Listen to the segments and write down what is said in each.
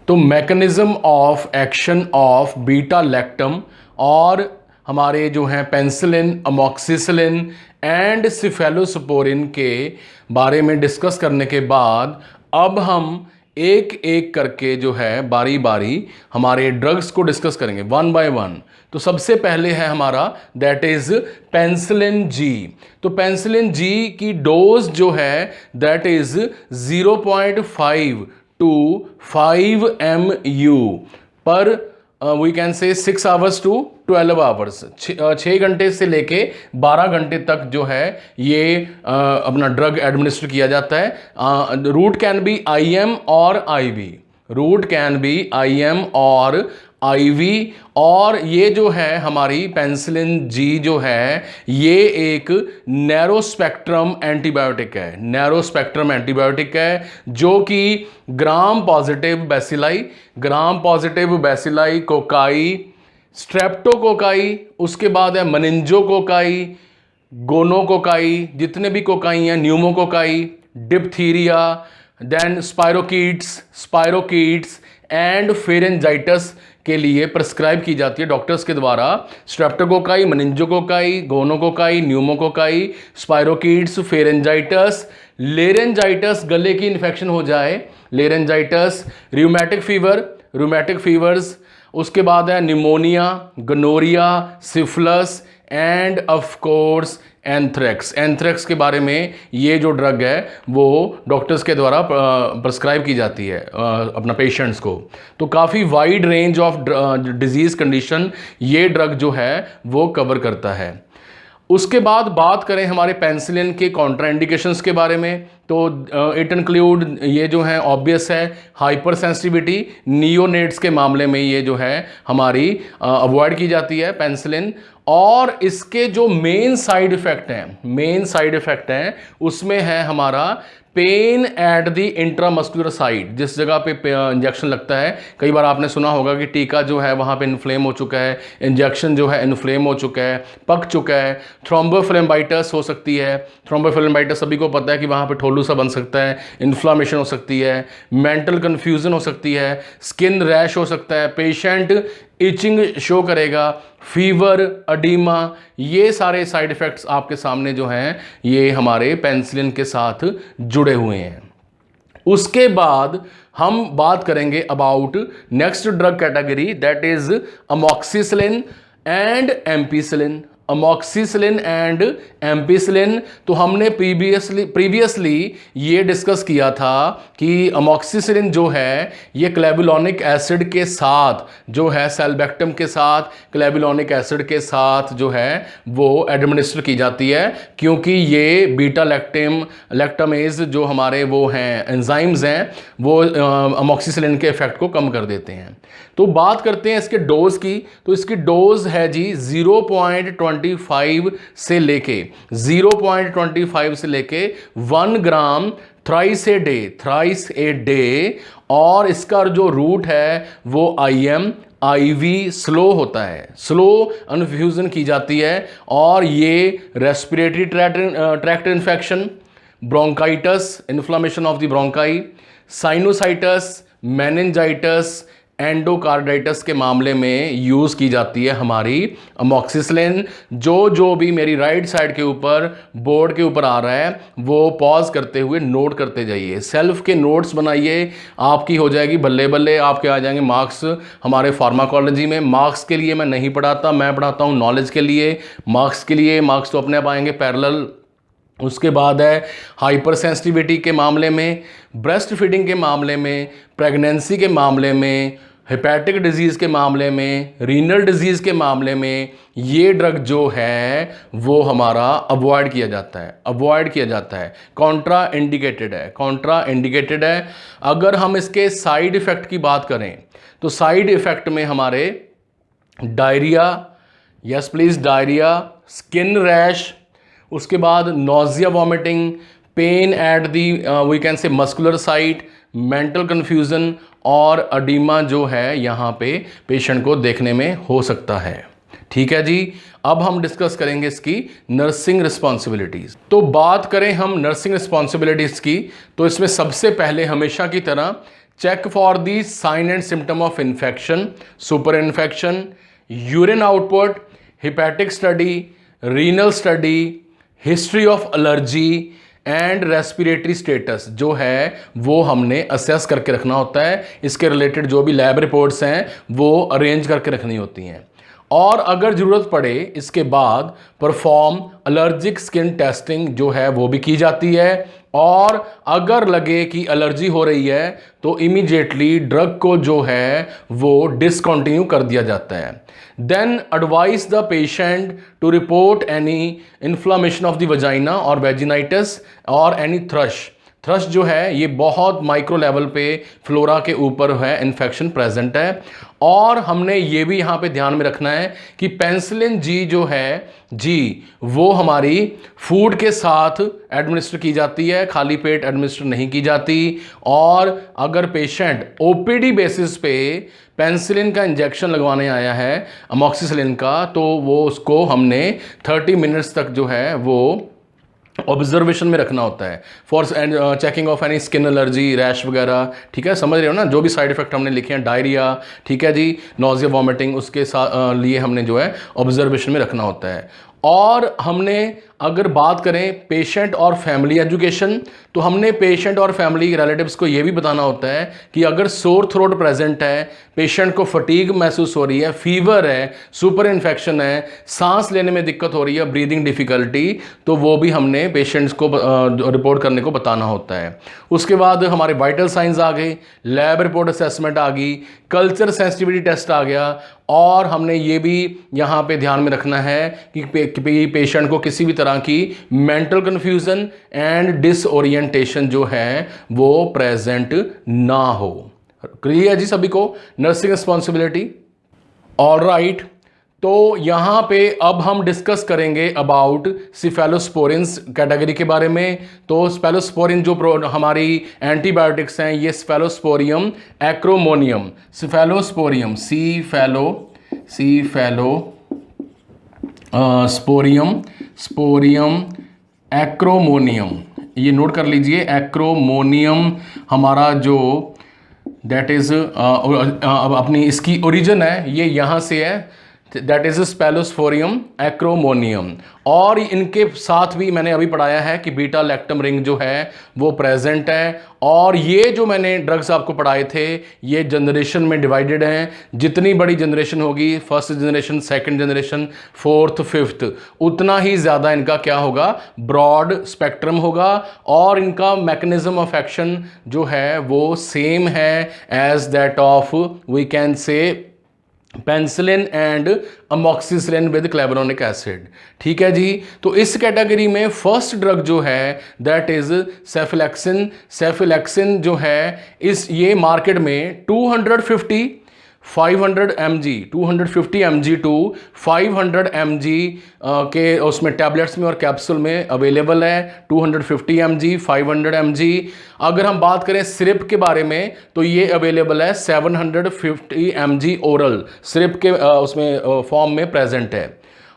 तो mechanism of action of beta lactam और हमारे जो हैं पेनिसिलिन, अमोक्सिसिलिन एंड सिफेलोस्पोरिन के बारे में डिस्कस करने के बाद अब हम एक एक करके जो है बारी बारी हमारे ड्रग्स को डिस्कस करेंगे वन बाय वन। तो सबसे पहले है हमारा दैट इज पेनिसिलिन जी। तो पेनिसिलिन जी की डोज जो है दैट इज 0.5 to 5 MU पर वी कैन से 6 आवर्स टू 12 आवर्स, 6 घंटे से लेके 12 घंटे तक जो है ये अपना ड्रग एडमिनिस्टर किया जाता है। रूट कैन बी IM और IV, route can be IM और IV। और ये जो है हमारी पेनिसिलिन जी जो है ये एक नैरो स्पेक्ट्रम एंटीबायोटिक है, नैरो स्पेक्ट्रम एंटीबायोटिक है जो कि gram positive bacilli, gram positive bacilli cocci, streptococci, उसके बाद है मनिंजोकोकाई, गोनोकोकाई, जितने भी कोकाई हैं, pneumococci, diphtheria, then spirochetes and pharyngitis के लिए प्रिस्क्राइब की जाती है डॉक्टर्स के द्वारा। स्ट्रेप्टोकोकाई, मनिंजोकोकाई, gonococci, pneumococci, spirochetes, pharyngitis, laryngitis, गले की इन्फेक्शन हो जाए, laryngitis, rheumatic fever, rheumatic fevers, उसके बाद है pneumonia, gonorrhoea, syphilis end of course anthrax. Anthrax के बारे में ये जो ड्रग है वो डॉक्टर्स के द्वारा प्रिस्क्राइब की जाती है अपना पेशेंट्स को। तो काफ़ी wide range of disease condition ये ड्रग जो है वो कवर करता है। उसके बाद बात करें हमारे पेनिसिलिन के कॉन्ट्राइंडिकेशंस के बारे में, तो इट इंक्लूड ये जो है ऑब्वियस है हाइपर सेंसिटिविटी, नियोनेट्स के मामले में ये जो है हमारी अवॉइड की जाती है पेनिसिलिन। और इसके जो मेन साइड इफेक्ट हैं, मेन साइड इफेक्ट हैं उसमें है हमारा pen at the intramuscular site, जिस जगह पे इंजेक्शन लगता है। कई बार आपने सुना होगा कि टीका जो है वहाँ पे इन्फ्लेम हो चुका है, इंजेक्शन जो है इन्फ्लेम हो चुका है, पक चुका है। थ्रोम्बोफ्लेम्बाइटिस हो सकती है, थ्रोम्बोफ्लेम्बाइटिस सभी को पता है कि वहाँ पे ठोलू सा बन सकता है, इन्फ्लामेशन हो सकती है, मेंटल कन्फ्यूजन हो सकती है, स्किन रैश हो सकता है, पेशेंट इचिंग शो करेगा, फीवर, अडीमा, ये सारे साइड इफ़ेक्ट्स आपके सामने जो हैं ये हमारे पेनिसिलिन के साथ जुड़े हुए हैं। उसके बाद हम बात करेंगे about next drug category that is amoxicillin and ampicillin. Amoxicillin and ampicillin तो हमने प्रीवियसली ये डिस्कस किया था कि अमोक्सिसिलिन जो है ये क्लेबुलोनिक एसिड के साथ जो है सेल्बेक्टम के साथ क्लेबुलोनिक एसिड के साथ जो है वो एडमिनिस्टर की जाती है, क्योंकि ये बीटा लैक्टामेज जो हमारे वो हैं एंजाइम्स हैं वो अमोक्सिसिलिन के इफेक्ट को कम कर देते हैं। तो बात करते हैं इसके डोज की, तो इसकी डोज है जी 0.25 से लेके 0.25 से लेके 1 ग्राम थ्राइस ए डे। और इसका जो रूट है वो IM IV स्लो होता है, स्लो इन्फ्यूजन की जाती है। और ये respiratory tract infection, bronchitis, inflammation of the bronchi, sinusitis, meningitis, endocarditis के मामले में यूज़ की जाती है हमारी अमोक्सिसिलिन। जो भी मेरी राइट साइड के ऊपर बोर्ड के ऊपर आ रहा है वो पॉज करते हुए नोट करते जाइए, सेल्फ के नोट्स बनाइए, आपकी हो जाएगी बल्ले बल्ले, आपके आ जाएंगे मार्क्स हमारे फार्माकोलॉजी में। मार्क्स के लिए मैं नहीं पढ़ाता, मैं पढ़ाता हूँ नॉलेज के लिए, मार्क्स के लिए। मार्क्स तो अपने आप आएंगे पैरेलल। उसके बाद है हाइपर सेंसिटिविटी के मामले में, ब्रेस्ट फीडिंग के मामले में, प्रेगनेंसी के मामले में, हेपेटिक डिजीज़ के मामले में, रीनल डिजीज़ के मामले में ये ड्रग जो है वो हमारा अवॉइड किया जाता है, अवॉइड किया जाता है, कॉन्ट्रा इंडिकेटेड है, कॉन्ट्रा इंडिकेटेड है। अगर हम इसके साइड इफ़ेक्ट की बात करें तो साइड इफ़ेक्ट में हमारे diarrhoea, yes please diarrhoea, skin rash, उसके बाद nausea, vomiting, pain at the we can say muscular site, mental confusion और अडीमा जो है यहाँ पे पेशेंट को देखने में हो सकता है। ठीक है जी। अब हम डिस्कस करेंगे इसकी नर्सिंग रिस्पॉन्सिबिलिटीज़। तो बात करें हम नर्सिंग रिस्पॉन्सिबिलिटीज़ की, तो इसमें सबसे पहले हमेशा की तरह check for the sign and symptom of infection, super infection, urine output, hepatic study, renal study, history of allergy and respiratory status जो है वो हमने असेस करके रखना होता है। इसके रिलेटेड जो भी लैब रिपोर्ट्स हैं वो अरेंज करके रखनी होती हैं। और अगर ज़रूरत पड़े इसके बाद परफॉर्म एलर्जिक स्किन टेस्टिंग जो है वो भी की जाती है। और अगर लगे कि एलर्जी हो रही है तो इमीडिएटली ड्रग को जो है वो डिसकंटिन्यू कर दिया जाता है। Then advise the patient to report any inflammation of the vagina और वेजिनाइटिस और एनी थ्रश। थ्रश जो है ये बहुत माइक्रो लेवल पे फ्लोरा के ऊपर है इन्फेक्शन प्रेजेंट है। और हमने ये भी यहाँ पे ध्यान में रखना है कि पेनिसिलिन जी जो है जी वो हमारी फूड के साथ एडमिनिस्टर की जाती है, खाली पेट एडमिनिस्टर नहीं की जाती। और अगर पेशेंट ओपीडी बेसिस पे पेनिसिलिन का इंजेक्शन लगवाने आया है अमॉक्सिसिलिन का, तो वो उसको हमने 30 मिनट्स तक जो है वो ऑब्जर्वेशन में रखना होता है for checking of any skin allergy, rash वगैरह। ठीक है, समझ रहे हो ना, जो भी साइड इफेक्ट हमने लिखे हैं, डायरिया, ठीक है जी, नोजिया, वॉमिटिंग, उसके लिए हमने जो है ऑब्जर्वेशन में रखना होता है। और हमने अगर बात करें पेशेंट और फैमिली एजुकेशन, तो हमने पेशेंट और फैमिली रिलेटिव्स को ये भी बताना होता है कि अगर सोर थ्रोट प्रेजेंट है, पेशेंट को फटीग महसूस हो रही है, फीवर है, सुपर इन्फेक्शन है, सांस लेने में दिक्कत हो रही है, ब्रीदिंग डिफ़िकल्टी, तो वो भी हमने पेशेंट्स को रिपोर्ट करने को बताना होता है। उसके बाद हमारे वाइटल साइंस आ गए, लैब रिपोर्ट असेसमेंट आ गई, कल्चर सेंसिटिविटी टेस्ट आ गया। और हमने ये भी यहाँ पे ध्यान में रखना है कि पेशेंट को किसी भी तरह की मेंटल कन्फ्यूजन एंड डिसओरिएंटेशन जो है वो प्रेजेंट ना हो। क्लियर है जी सभी को नर्सिंग रिस्पॉन्सिबिलिटी? ऑलराइट, तो यहाँ पे अब हम डिस्कस करेंगे अबाउट सिफेलोस्पोरिन्स कैटेगरी के बारे में। तो स्पेलोस्पोरिन जो हमारी एंटीबायोटिक्स हैं, ये स्पेलोस्पोरियम एक्रोमोनियम, सिफेलोस्पोरियम स्पोरियम एक्रोमोनियम, ये नोट कर लीजिए। एक्रोमोनियम हमारा जो दैट इज अपनी इसकी ओरिजिन है ये यहाँ से है, दैट इज स्पेलोस्पोरियम एक्रोमोनियम। और इनके साथ भी मैंने अभी पढ़ाया है कि बीटा लैक्टम रिंग जो है वो प्रेजेंट है। और ये जो मैंने ड्रग्स आपको पढ़ाए थे ये जनरेशन में डिवाइडेड हैं। जितनी बड़ी जनरेशन होगी, first generation, second generation, fourth, fifth, उतना ही ज़्यादा इनका क्या होगा, ब्रॉड स्पेक्ट्रम होगा। और इनका मैकेनिज्म ऑफ एक्शन जो है वो सेम है as that of we can say penicillin and amoxicillin with clavulanic acid. ठीक है जी, तो इस कैटेगरी में फर्स्ट ड्रग जो है दैट इज सेफिलेक्सिन। सेफिलेक्सिन जो है ये मार्केट में 250 500 mg 250 mg टू 500 mg के उसमें टैबलेट्स में और कैप्सूल में अवेलेबल है। 250 mg 500 mg। अगर हम बात करें सिरप के बारे में तो ये अवेलेबल है 750 mg ओरल सिरप के उसमें फॉर्म में प्रेजेंट है।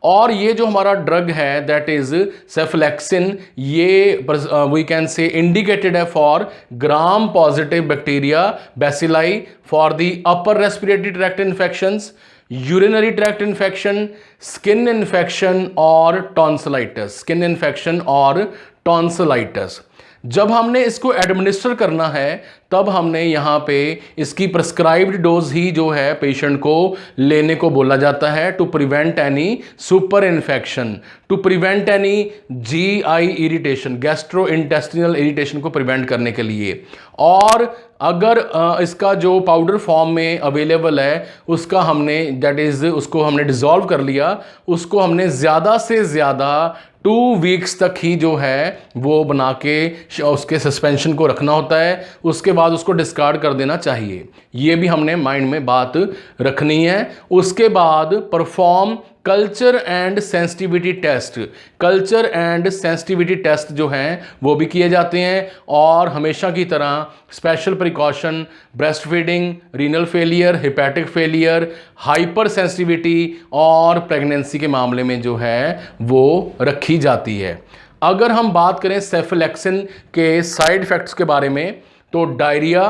और ये जो हमारा ड्रग है दैट इज सेफिलेक्सिन, ये वी कैन से इंडिकेटेड है for gram positive bacteria bacilli for the upper respiratory tract infections, urinary tract infection, skin infection और टॉन्सिलाइटिस, स्किन इन्फेक्शन और टॉन्सिलाइटिस। जब हमने इसको एडमिनिस्टर करना है तब हमने यहाँ पे इसकी प्रिस्क्राइब्ड डोज ही जो है पेशेंट को लेने को बोला जाता है to prevent any super infection, to prevent any GI irritation, gastro intestinal irritation को प्रिवेंट करने के लिए। और अगर इसका जो पाउडर फॉर्म में अवेलेबल है उसका हमने दैट इज उसको हमने डिसॉल्व कर लिया, उसको हमने ज़्यादा से ज़्यादा 2 वीक्स तक ही जो है वो बना के उसके सस्पेंशन को रखना होता है। उसके बाद उसको डिस्कार्ड कर देना चाहिए। ये भी हमने माइंड में बात रखनी है। उसके बाद perform culture and sensitivity test. Culture and sensitivity test जो हैं वो भी किए जाते हैं। और हमेशा की तरह special precaution, breast feeding, renal failure, hepatic failure, hyper sensitivity और प्रेगनेंसी के मामले में जो है वो रखी जाती है। अगर हम बात करें सेफिलेक्सिन के साइड इफ़ेक्ट्स के बारे में तो diarrhoea,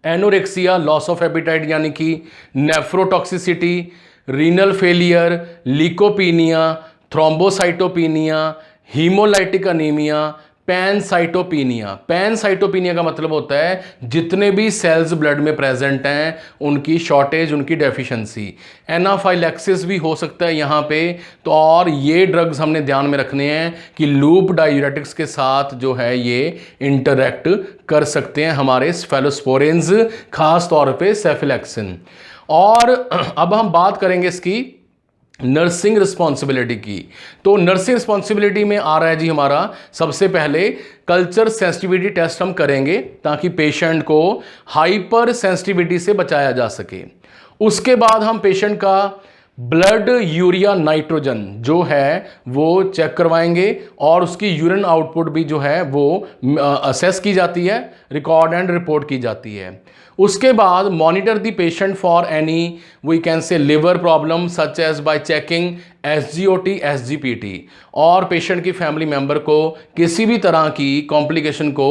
anorexia, loss of appetite यानी कि nephrotoxicity, renal failure, leukopenia, thrombocytopenia, haemolytic anaemia, pancytopenia. Pancytopenia का मतलब होता है जितने भी सेल्स ब्लड में प्रेजेंट हैं उनकी शॉर्टेज, उनकी डेफिशिएंसी। एनाफाइलैक्सिस भी हो सकता है यहाँ पे। तो और ये ड्रग्स हमने ध्यान में रखने हैं कि लूप डायूरेटिक्स के साथ जो है ये इंटरैक्ट कर सकते हैं हमारे सेफेलोस्पोरिन्स, खास तौर पे सेफिलैक्सिन। और अब हम बात करेंगे इसकी नर्सिंग रिस्पॉन्सिबिलिटी की। तो नर्सिंग रिस्पॉन्सिबिलिटी में आ रहा है जी हमारा सबसे पहले कल्चर सेंसिटिविटी टेस्ट हम करेंगे ताकि पेशेंट को हाइपर सेंसिटिविटी से बचाया जा सके। उसके बाद हम पेशेंट का ब्लड यूरिया नाइट्रोजन जो है वो चेक करवाएंगे और उसकी यूरिन आउटपुट भी जो है वो असेस की जाती है, रिकॉर्ड एंड रिपोर्ट की जाती है। उसके बाद monitor the patient for any we can say liver problem such as by checking SGOT SGPT, और पेशेंट की फैमिली मेंबर को किसी भी तरह की कॉम्प्लिकेशन को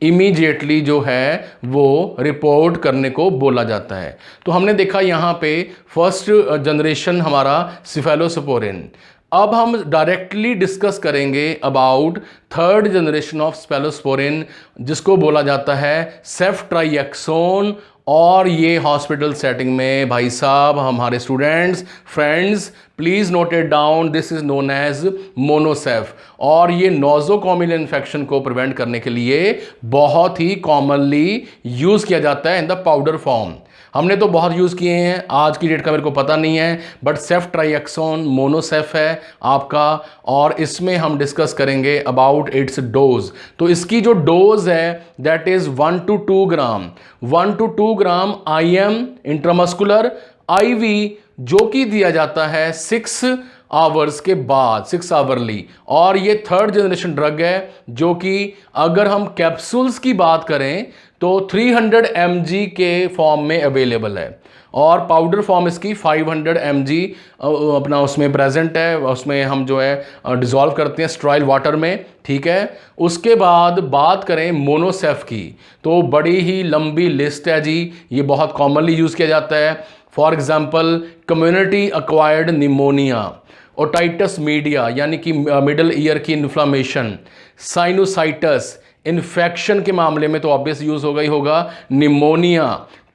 इमीडिएटली जो है वो रिपोर्ट करने को बोला जाता है। तो हमने देखा यहाँ पे फर्स्ट जनरेशन हमारा सेफेलोस्पोरिन। अब हम डायरेक्टली डिस्कस करेंगे about third generation of cephalosporin जिसको बोला जाता है सेफ्ट्राइएक्सोन। और ये हॉस्पिटल सेटिंग में भाई साहब, हमारे students, friends, please note it down, this is known as monocef. और ये नोजोकोमियल इन्फेक्शन को प्रिवेंट करने के लिए बहुत ही कॉमनली यूज़ किया जाता है इन द पाउडर फॉर्म। हमने तो बहुत यूज़ किए हैं, आज की डेट का मेरे को पता नहीं है, बट सेफ्ट्राइएक्सोन मोनोसेफ है आपका। और इसमें हम डिस्कस करेंगे अबाउट इट्स डोज। तो इसकी जो डोज है that is 1 to 2 gram, 1 to 2 gram IM intramuscular, IV जो कि दिया जाता है 6 आवर्स के बाद, 6 आवरली। और ये थर्ड जनरेशन ड्रग है जो कि अगर हम कैप्सूल्स की बात करें तो 300 mg के फॉर्म में अवेलेबल है और पाउडर फॉर्म इसकी 500 mg अपना उसमें प्रेजेंट है। उसमें हम जो है डिज़ोल्व करते हैं स्टेराइल वाटर में, ठीक है। उसके बाद बात करें मोनोसेफ की तो बड़ी ही लंबी लिस्ट है जी, ये बहुत कॉमनली यूज़ किया जाता है। For example community acquired pneumonia, otitis media यानी कि मिडल ईयर की इन्फ्लामेशन, साइनोसाइटस इन्फेक्शन के मामले में तो ऑब्वियस यूज़ होगा ही होगा, निमोनिया,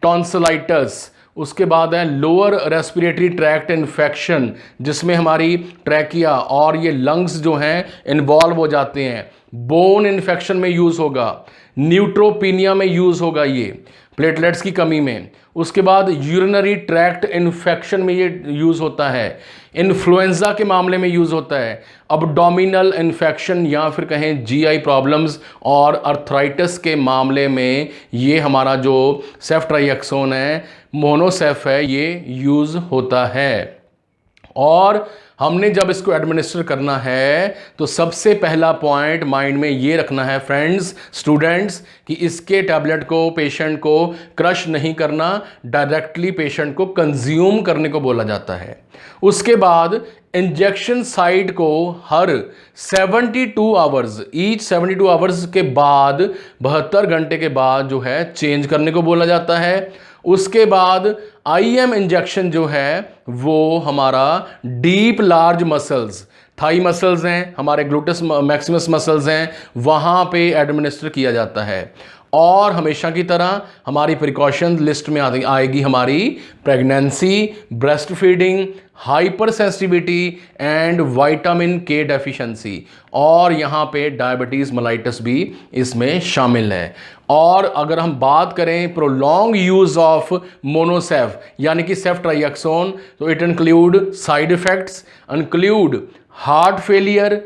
टॉन्सिलाइटिस। उसके बाद है लोअर रेस्पिरेटरी ट्रैक्ट इन्फेक्शन जिसमें हमारी ट्रैकिया और ये लंग्स जो हैं इन्वॉल्व हो जाते हैं। बोन इन्फेक्शन में यूज़ होगा, न्यूट्रोपीनिया में यूज़ होगा ये प्लेटलेट्स की कमी में। उसके बाद यूरिनरी ट्रैक्ट इन्फेक्शन में ये यूज़ होता है, इन्फ्लुएंजा के मामले में यूज़ होता है, अबडोमिनल इन्फेक्शन या फिर कहें GI प्रॉब्लम्स और अर्थराइटिस के मामले में ये हमारा जो सेफ्ट्राइएक्सोन है, मोनोसेफ है, ये यूज़ होता है। और हमने जब इसको एडमिनिस्टर करना है तो सबसे पहला पॉइंट माइंड में ये रखना है फ्रेंड्स, स्टूडेंट्स, कि इसके टैबलेट को पेशेंट को क्रश नहीं करना, डायरेक्टली पेशेंट को कंज्यूम करने को बोला जाता है। उसके बाद इंजेक्शन साइट को हर 72 आवर्स, ईच 72 आवर्स के बाद 72 घंटे के बाद जो है चेंज करने को बोला जाता है। उसके बाद IM इंजेक्शन जो है वो हमारा deep large muscles, thigh muscles हैं, हमारे ग्लूटस मैक्सिमस मसल्स हैं, वहाँ पे एडमिनिस्टर किया जाता है। और हमेशा की तरह हमारी प्रिकॉशन लिस्ट में आएगी हमारी pregnancy, breast feeding, hyper sensitivity and vitamin K deficiency, और यहाँ पे डायबिटीज़ मेलाइटस भी इसमें शामिल है। और अगर हम बात करें प्रोलॉन्ग यूज़ ऑफ मोनोसेफ यानी कि सेफ्ट्राइएक्सोन तो it include side effects, include heart failure,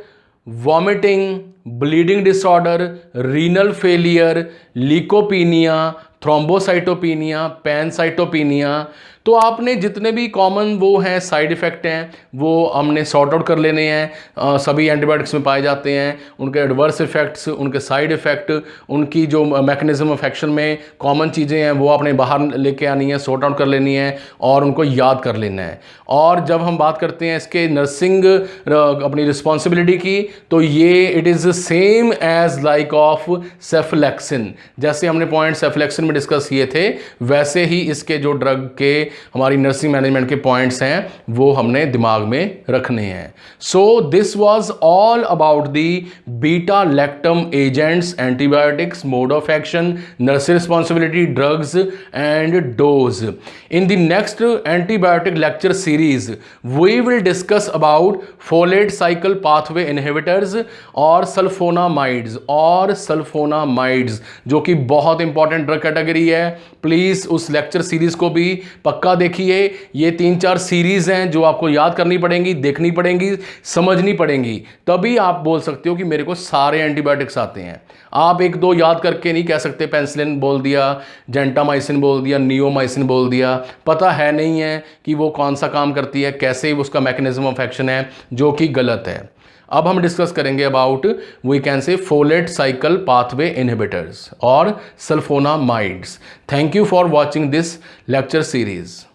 vomiting, bleeding disorder, renal failure, leukopenia, thrombocytopenia, pancytopenia. तो तो आपने जितने भी कॉमन वो हैं साइड इफ़ेक्ट हैं वो हमने सॉर्ट आउट कर लेने हैं। सभी एंटीबायोटिक्स में पाए जाते हैं, उनके एडवर्स इफ़ेक्ट्स, उनके साइड इफ़ेक्ट, उनकी जो मैकेनिज्म ऑफ एक्शन में कॉमन चीज़ें हैं वो आपने बाहर लेके आनी है, सॉर्ट आउट कर लेनी है और उनको याद कर लेना है। और जब हम बात करते हैं इसके नर्सिंग अपनी रिस्पॉन्सिबिलिटी की, तो ये it is same as like of cephalexin. जैसे हमने पॉइंट सेफ्लेक्सिन में डिस्कस किए थे, वैसे ही इसके जो ड्रग के हमारी नर्सिंग मैनेजमेंट के पॉइंट्स हैं वो हमने दिमाग में रखने हैं। So this was all about the beta lactam agents, antibiotics, mode of action, nursing responsibility, drugs and dose. In the next antibiotic lecture series we will discuss about folate cycle pathway inhibitors और sulphonamides जो कि बहुत important drug category है। Please उस lecture series को भी पक्का देखिए। ये 3-4 सीरीज हैं जो आपको याद करनी पड़ेंगी, देखनी पड़ेंगी, समझनी पड़ेंगी, तभी आप बोल सकते हो कि मेरे को सारे एंटीबायोटिक्स आते हैं। आप 1-2 याद करके नहीं कह सकते, पेनिसिलिन बोल दिया, जेंटामाइसिन बोल दिया, नियोमाइसिन बोल दिया, पता है नहीं है कि वो कौन सा काम करती है, कैसे उसका मैकेनिज्म ऑफ एक्शन है, जो कि गलत है। अब हम डिस्कस करेंगे about we can say folate cycle pathway inhibitors और sulphonamides. Thank you for watching this lecture series.